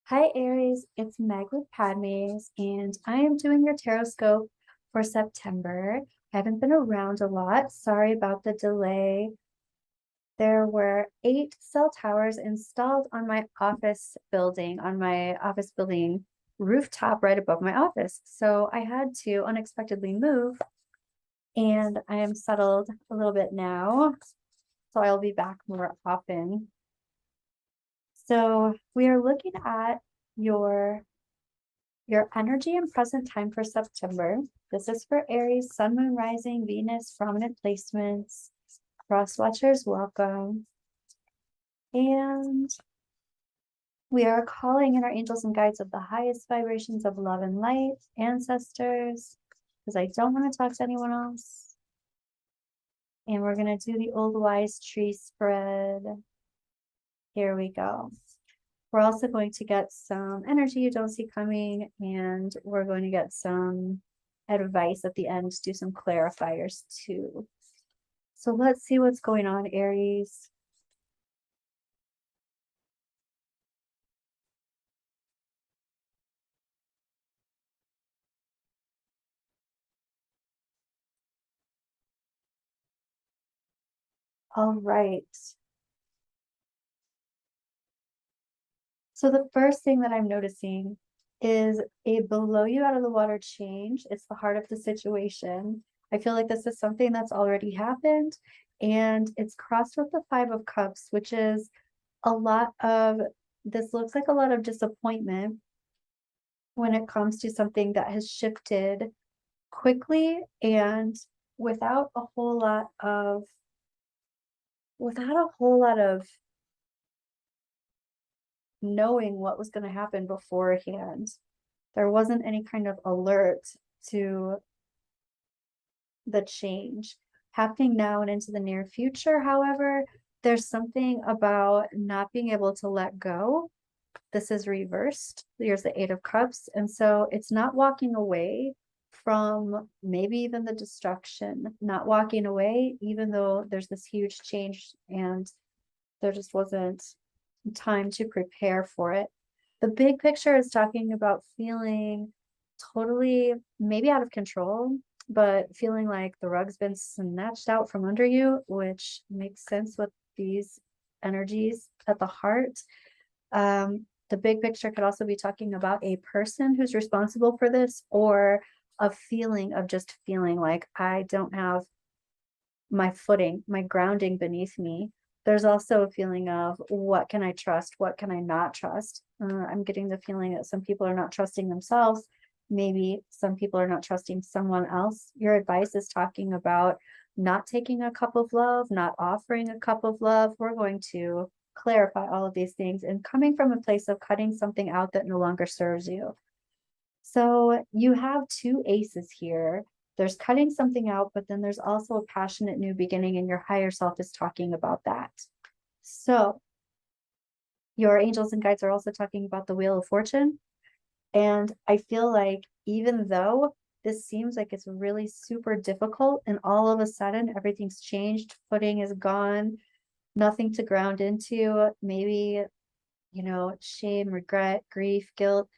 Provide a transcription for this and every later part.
Hi Aries, it's Meg with Padmes, and I am doing your Tarotscope for September. I haven't been around a lot. Sorry about the delay. There were 8 cell towers installed on my office building rooftop right above my office. So I had to unexpectedly move, and I am settled a little bit now. So I'll be back more often. So we are looking at your your energy and present time for September. This is for Aries, Sun, Moon, Rising, Venus, prominent placements. Cross watchers, welcome. And we are calling in our angels and guides of the highest vibrations of love and light, ancestors, because I don't want to talk to anyone else. And we're going to do the old wise tree spread. Here we go. We're also going to get some energy you don't see coming, and we're going to get some advice at the end, do some clarifiers too. So let's see what's going on, Aries. All right. So the first thing that I'm noticing is a below you out of the water change. It's the heart of the situation. I feel like this is something that's already happened, and it's crossed with the 5 of Cups, which is a lot of, this looks like a lot of disappointment when it comes to something that has shifted quickly and without a whole lot of without a whole lot of knowing what was going to happen beforehand. There wasn't any kind of alert to the change happening now and into the near future. However, there's something about not being able to let go. This is reversed. Here's the 8 of Cups. And so it's not walking away from maybe even the destruction, not walking away, even though there's this huge change and there just wasn't time to prepare for it. The big picture is talking about feeling totally maybe out of control, but feeling like the rug's been snatched out from under you, which makes sense with these energies at the heart. The big picture could also be talking about a person who's responsible for this, or a feeling of just feeling like I don't have my footing, my grounding beneath me. There's also a feeling of what can I trust? What can I not trust? I'm getting the feeling that some people are not trusting themselves. Maybe some people are not trusting someone else. Your advice is talking about not taking a cup of love, not offering a cup of love. We're going to clarify all of these things and coming from a place of cutting something out that no longer serves you. So you have 2 aces here. There's cutting something out, but then there's also a passionate new beginning, and your higher self is talking about that. So your angels and guides are also talking about the Wheel of Fortune. And I feel like even though this seems like it's really super difficult, and all of a sudden everything's changed, footing is gone, nothing to ground into, maybe, shame, regret, grief, guilt,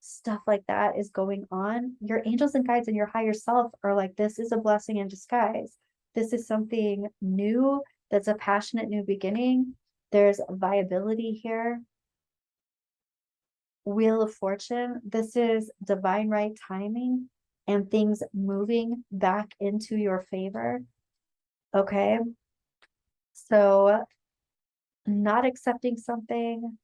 stuff like that is going on. Your angels and guides and your higher self are like, this is a blessing in disguise. This is something new that's a passionate new beginning. There's viability here. Wheel of Fortune, this is divine right timing and things moving back into your favor. Okay. So, not accepting something,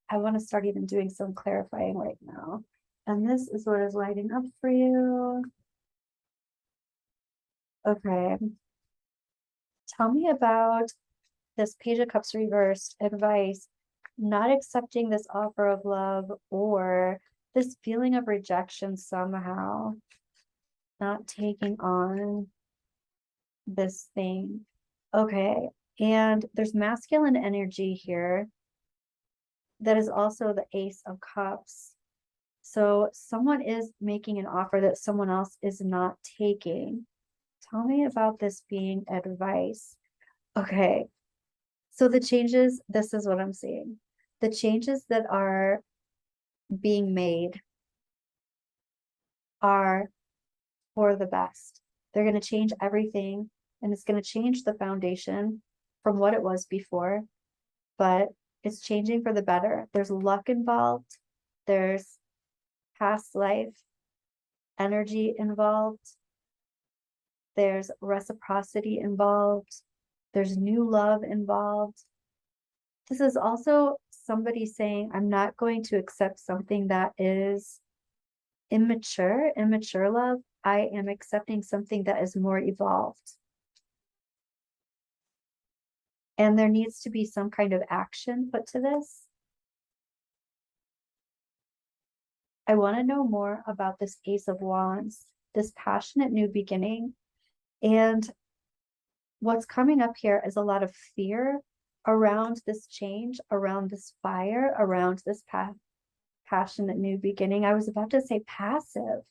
I want to start even doing some clarifying right now. And this is what is lighting up for you. Okay. Tell me about this Page of Cups reversed advice, not accepting this offer of love, or this feeling of rejection somehow, not taking on this thing. Okay. And there's masculine energy here that is also the Ace of Cups. So someone is making an offer that someone else is not taking. Tell me about this being advice. Okay. So the changes, this is what I'm seeing. The changes that are being made are for the best. They're going to change everything, and it's going to change the foundation from what it was before, but it's changing for the better. There's luck involved, there's past life energy involved, there's reciprocity involved, there's new love involved. This is also somebody saying, I'm not going to accept something that is immature love. I am accepting something that is more evolved. And there needs to be some kind of action put to this. I want to know more about this Ace of Wands, this passionate new beginning. And what's coming up here is a lot of fear around this change, around this fire, around this passionate new beginning. I was about to say passive.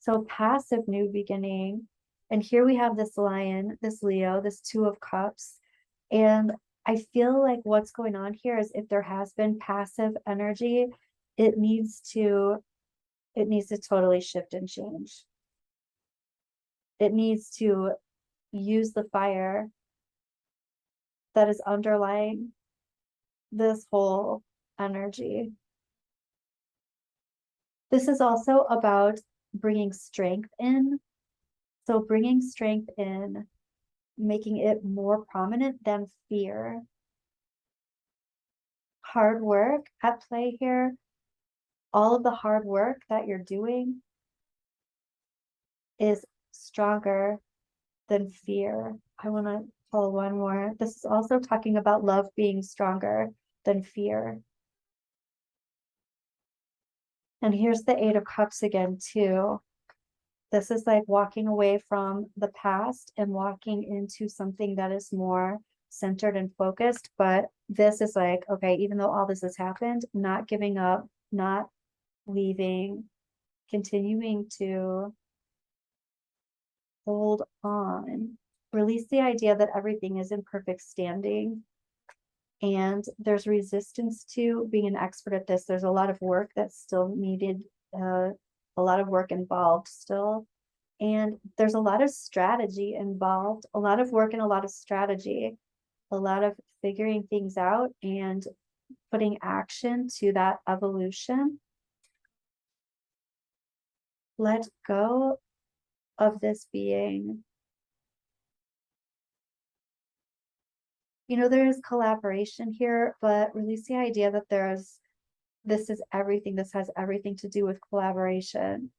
So passive new beginning. And here we have this Lion, this Leo, this Two of Cups. And I feel like what's going on here is if there has been passive energy, it needs to totally shift and change. It needs to use the fire that is underlying this whole energy. This is also about bringing strength in. So bringing strength in, making it more prominent than fear. Hard work at play here. All of the hard work that you're doing is stronger than fear. I want to pull one more. This is also talking about love being stronger than fear. And here's the Eight of Cups again, too. This is like walking away from the past and walking into something that is more centered and focused. But this is like, okay, even though all this has happened, not giving up, not leaving, continuing to hold on. Release the idea that everything is in perfect standing. And there's resistance to being an expert at this. There's a lot of work that's still needed, a lot of work involved still. And there's a lot of strategy involved, a lot of work and a lot of strategy, a lot of figuring things out and putting action to that evolution. Let go of this being. You know, there is collaboration here, but release the idea that this is everything. This has everything to do with collaboration.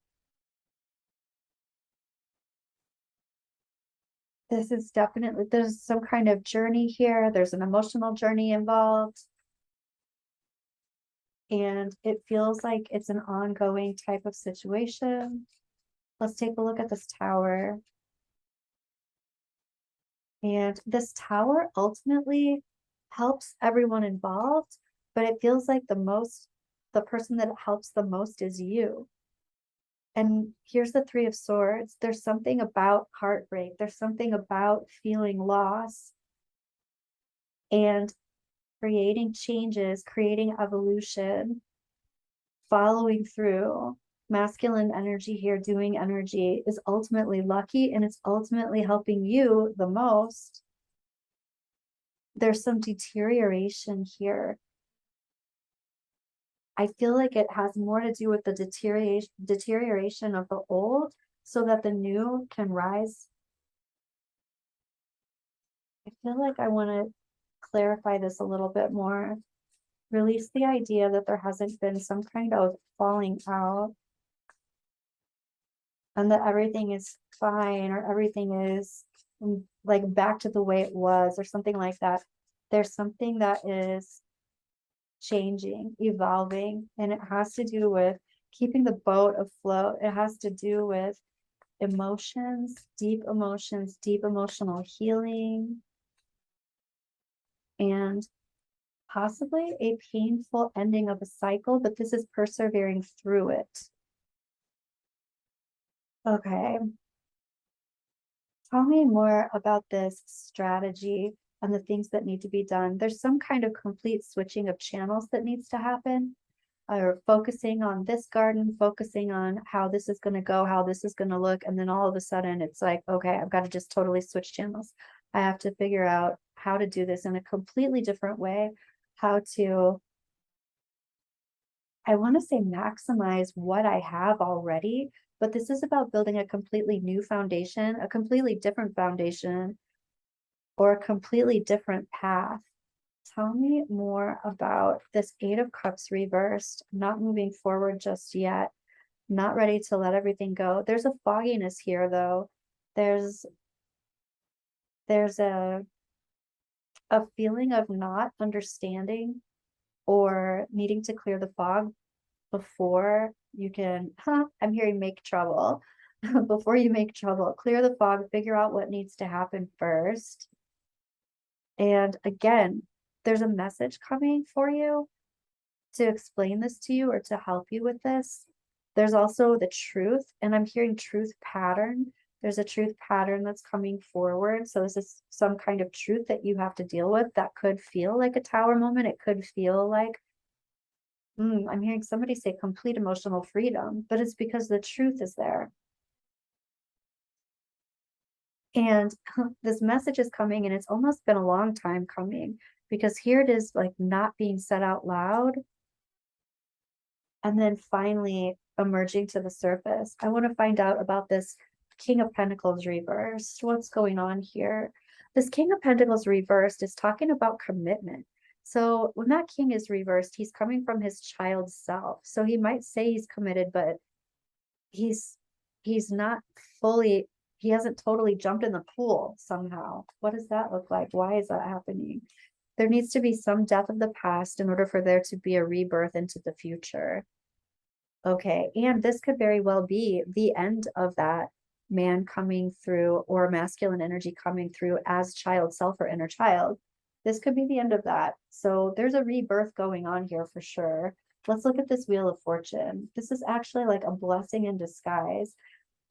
This is definitely, there's some kind of journey here. There's an emotional journey involved. And it feels like it's an ongoing type of situation. Let's take a look at this Tower. And this Tower ultimately helps everyone involved, but it feels like the person that helps the most is you. And here's the Three of Swords. There's something about heartbreak. There's something about feeling loss and creating changes, creating evolution, following through. Masculine energy here, doing energy, is ultimately lucky, and it's ultimately helping you the most. There's some deterioration here. I feel like it has more to do with the deterioration of the old so that the new can rise. I feel like I want to clarify this a little bit more. Release the idea that there hasn't been some kind of falling out and that everything is fine or everything is like back to the way it was or something like that. There's something that is changing, evolving, and it has to do with keeping the boat afloat. It has to do with emotions, deep emotional healing, and possibly a painful ending of a cycle, but this is persevering through it. Okay. Tell me more about this strategy and the things that need to be done. There's some kind of complete switching of channels that needs to happen. or focusing on this garden, focusing on how this is going to go, how this is going to look. And then all of a sudden it's like, okay, I've got to just totally switch channels. I have to figure out how to do this in a completely different way, how to, I want to say maximize what I have already, but this is about building a completely new foundation, a completely different foundation, or a completely different path. Tell me more about this Eight of Cups reversed, not moving forward just yet, not ready to let everything go. There's a fogginess here though. There's a feeling of not understanding or needing to clear the fog before you can, I'm hearing make trouble. Before you make trouble, clear the fog, figure out what needs to happen first. And again, there's a message coming for you to explain this to you or to help you with this. There's also the truth, and I'm hearing truth pattern. There's a truth pattern that's coming forward. So this is some kind of truth that you have to deal with that could feel like a tower moment. It could feel like, I'm hearing somebody say complete emotional freedom, but it's because the truth is there. And this message is coming, and it's almost been a long time coming, because here it is like not being said out loud, and then finally emerging to the surface. I want to find out about this King of Pentacles reversed. What's going on here? This King of Pentacles reversed is talking about commitment. So when that king is reversed, he's coming from his child's self. So he might say he's committed, but he's not fully, he hasn't totally jumped in the pool somehow. What does that look like? Why is that happening? There needs to be some death of the past in order for there to be a rebirth into the future. Okay, and this could very well be the end of that man coming through, or masculine energy coming through as child self or inner child. This could be the end of that. So there's a rebirth going on here for sure. Let's look at this Wheel of Fortune. This is actually like a blessing in disguise.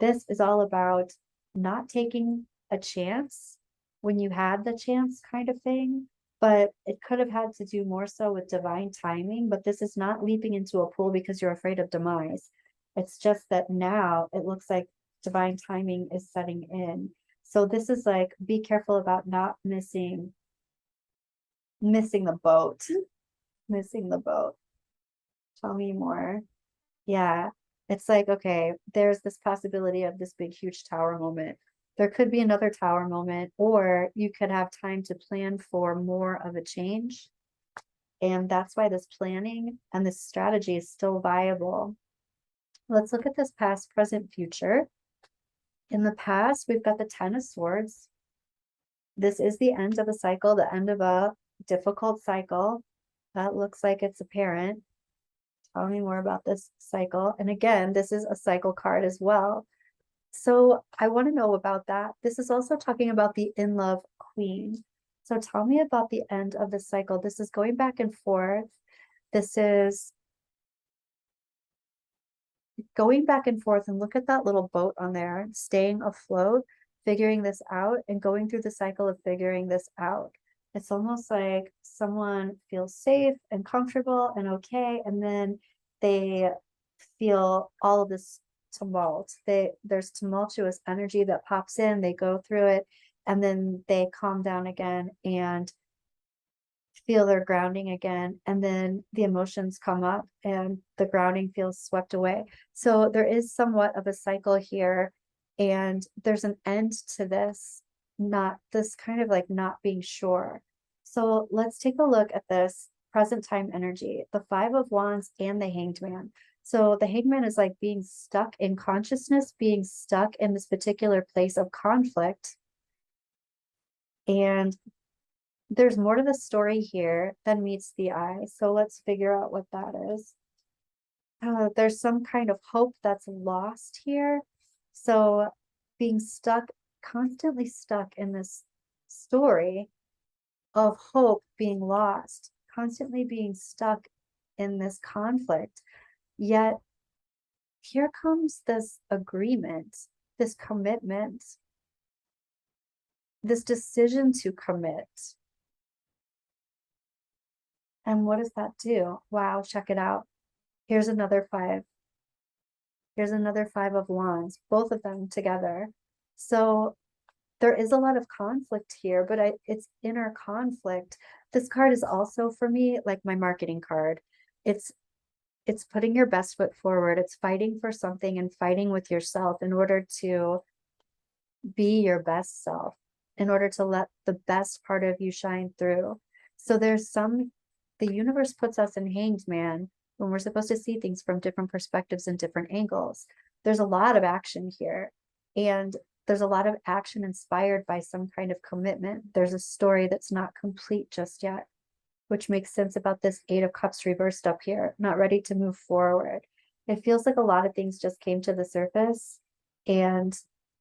This is all about not taking a chance when you had the chance, kind of thing. But it could have had to do more so with divine timing. But this is not leaping into a pool because you're afraid of demise. It's just that now it looks like divine timing is setting in. So this is like, be careful about not missing the boat. Missing the boat. Tell me more. Yeah, it's like, okay, there's this possibility of this big, huge tower moment. There could be another tower moment, or you could have time to plan for more of a change. And that's why this planning and this strategy is still viable. Let's look at this past, present, future. In the past, we've got the Ten of Swords. This is the end of a cycle, the end of a difficult cycle. That looks like it's apparent. Tell me more about this cycle. And again, this is a cycle card as well. So I want to know about that. This is also talking about the in love queen. So tell me about the end of the cycle. This is going back and forth. This is going back and forth, and look at that little boat on there, staying afloat, figuring this out, and going through the cycle of figuring this out. It's almost like someone feels safe and comfortable and okay, and then they feel all of this tumult. There's tumultuous energy that pops in, they go through it, and then they calm down again and feel their grounding again, and then the emotions come up and the grounding feels swept away. So there is somewhat of a cycle here, and there's an end to this, not this kind of like not being sure. So let's take a look at this present time energy, the Five of Wands and the Hanged Man. So the Hanged Man is like being stuck in consciousness, being stuck in this particular place of conflict. And there's more to the story here than meets the eye. So let's figure out what that is. There's some kind of hope that's lost here. So being stuck, constantly stuck in this story of hope being lost, constantly being stuck in this conflict. Yet here comes this agreement, this commitment, this decision to commit. And what does that do? Wow, check it out. Here's another 5. Here's another 5 of wands, both of them together. So there is a lot of conflict here, but it's inner conflict. This card is also for me like my marketing card. It's putting your best foot forward. It's fighting for something and fighting with yourself in order to be your best self, in order to let the best part of you shine through. So the universe puts us in hanged man when we're supposed to see things from different perspectives and different angles. There's a lot of action here, and there's a lot of action inspired by some kind of commitment. There's a story that's not complete just yet, which makes sense about this 8 of Cups reversed up here, not ready to move forward. It feels like a lot of things just came to the surface, and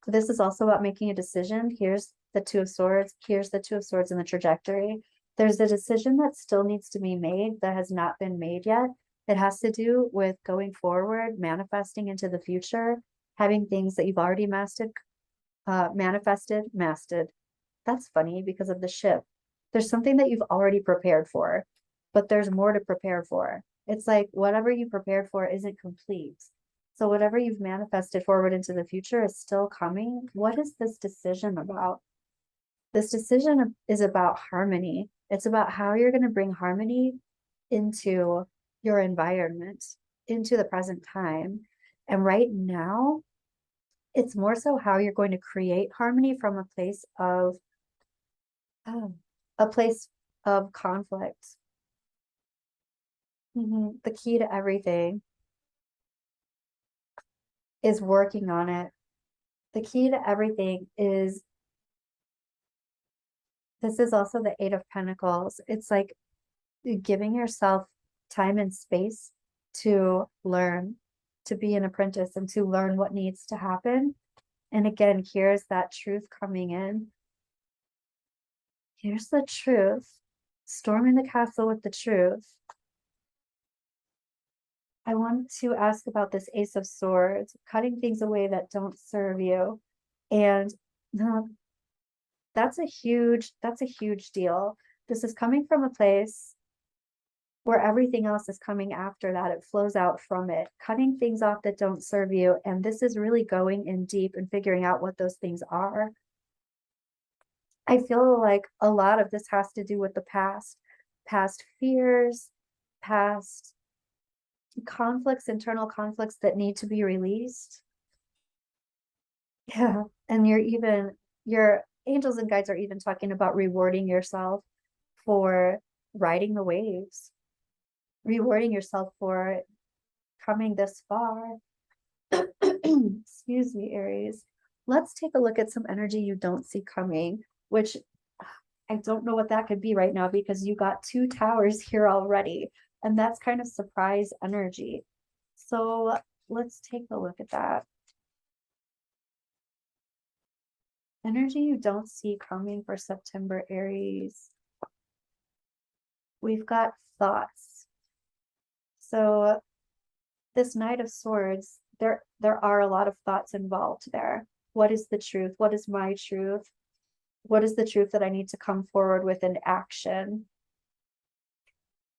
this is also about making a decision. Here's the 2 of Swords. Here's the 2 of Swords in the trajectory. There's a decision that still needs to be made that has not been made yet. It has to do with going forward, manifesting into the future, having things that you've already manifested. That's funny because of the ship. There's something that you've already prepared for, but there's more to prepare for. It's like whatever you prepared for isn't complete. So whatever you've manifested forward into the future is still coming. What is this decision about? This decision is about harmony. It's about how you're going to bring harmony into your environment, into the present time. And right now, it's more so how you're going to create harmony from a place of conflict. The key to everything is working on it. The key to everything is, this is also the 8 of Pentacles. It's like giving yourself time and space to learn, to be an apprentice and to learn what needs to happen. And again, here's that truth coming in. Here's the truth. Storming the castle with the truth. I want to ask about this Ace of Swords, cutting things away that don't serve you. And that's a huge deal. This is coming from a place where everything else is coming after that. It flows out from it, cutting things off that don't serve you. And this is really going in deep and figuring out what those things are. I feel like a lot of this has to do with the past fears, past conflicts, internal conflicts that need to be released. Yeah. And your angels and guides are even talking about rewarding yourself for riding the waves, rewarding yourself for coming this far. Excuse me, Aries. Let's take a look at some energy you don't see coming, which I don't know what that could be right now because you got 2 towers here already. And that's kind of surprise energy. So let's take a look at that. Energy you don't see coming for September, Aries. We've got thoughts. So this Knight of Swords, there are a lot of thoughts involved there. What is the truth? What is my truth? What is the truth that I need to come forward with in action?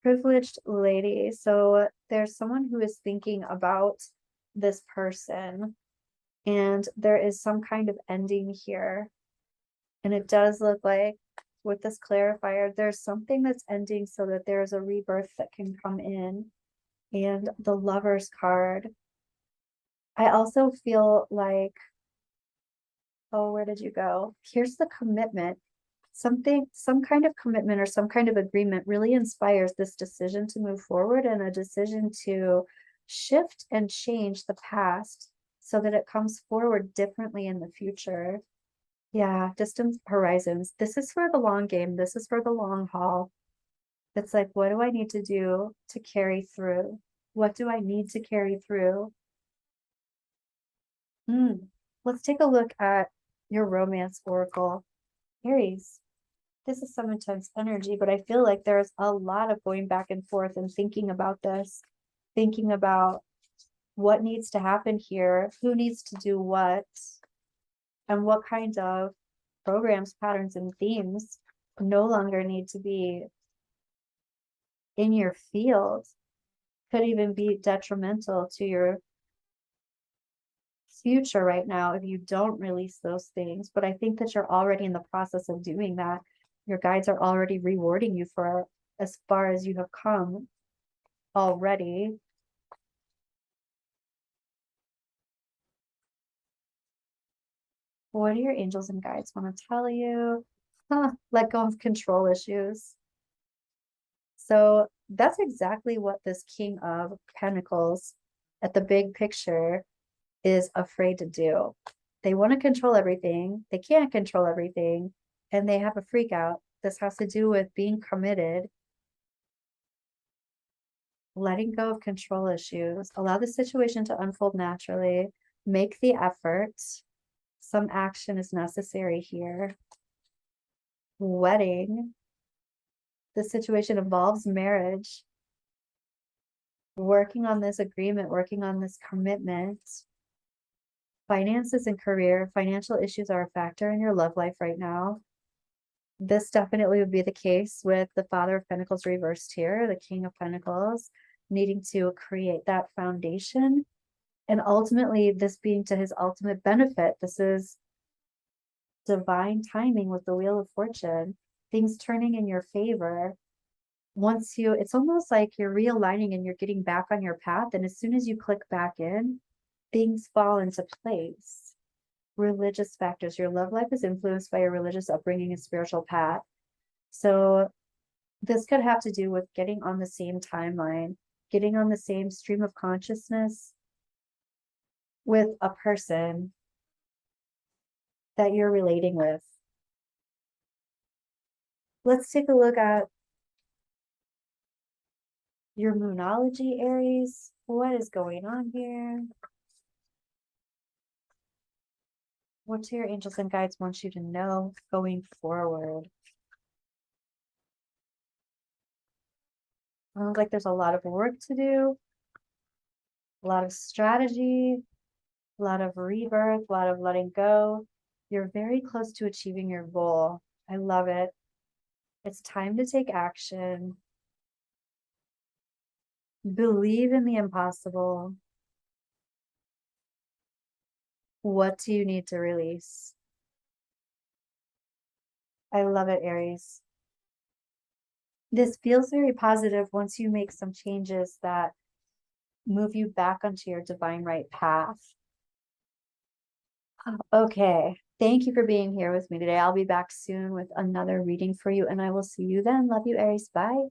Privileged lady. So there's someone who is thinking about this person, and there is some kind of ending here. And it does look like with this clarifier, there's something that's ending so that there's a rebirth that can come in. And the Lover's card. I also feel like, oh, where did you go? Here's the commitment. Some kind of commitment or some kind of agreement really inspires this decision to move forward and a decision to shift and change the past so that it comes forward differently in the future. Yeah, distant horizons. This is for the long game. This is for the long haul. It's like, what do I need to do to carry through? What do I need to carry through? Let's take a look at your romance oracle. Aries, this is some intense energy, but I feel like there's a lot of going back and forth and thinking about this, thinking about what needs to happen here, who needs to do what, and what kind of programs, patterns, and themes no longer need to be in your field. could even be detrimental to your future right now if you don't release those things. But I think that you're already in the process of doing that. Your guides are already rewarding you for as far as you have come already. What do your angels and guides want to tell you? Let go of control issues. So that's exactly what this King of Pentacles at the big picture is afraid to do. They want to control everything. They can't control everything. And they have a freak out. This has to do with being committed, letting go of control issues, allow the situation to unfold naturally, make the effort. Some action is necessary here. Wedding. The situation involves marriage. Working on this agreement, working on this commitment. Finances and career, financial issues are a factor in your love life right now. This definitely would be the case with the Father of Pentacles reversed here, the King of Pentacles, needing to create that foundation. And ultimately, this being to his ultimate benefit. This is divine timing with the Wheel of Fortune, things turning in your favor. Once you, it's almost like you're realigning and you're getting back on your path. And as soon as you click back in, things fall into place. Religious factors. Your love life is influenced by your religious upbringing and spiritual path. So this could have to do with getting on the same timeline, getting on the same stream of consciousness with a person that you're relating with. Let's take a look at your moonology, Aries. What is going on here? What do your angels and guides want you to know going forward? Sounds like there's a lot of work to do, a lot of strategy, a lot of rebirth, a lot of letting go. You're very close to achieving your goal. I love it. It's time to take action. Believe in the impossible. What do you need to release? I love it, Aries. This feels very positive once you make some changes that move you back onto your divine right path. Okay. Thank you for being here with me today. I'll be back soon with another reading for you, and I will see you then. Love you, Aries. Bye.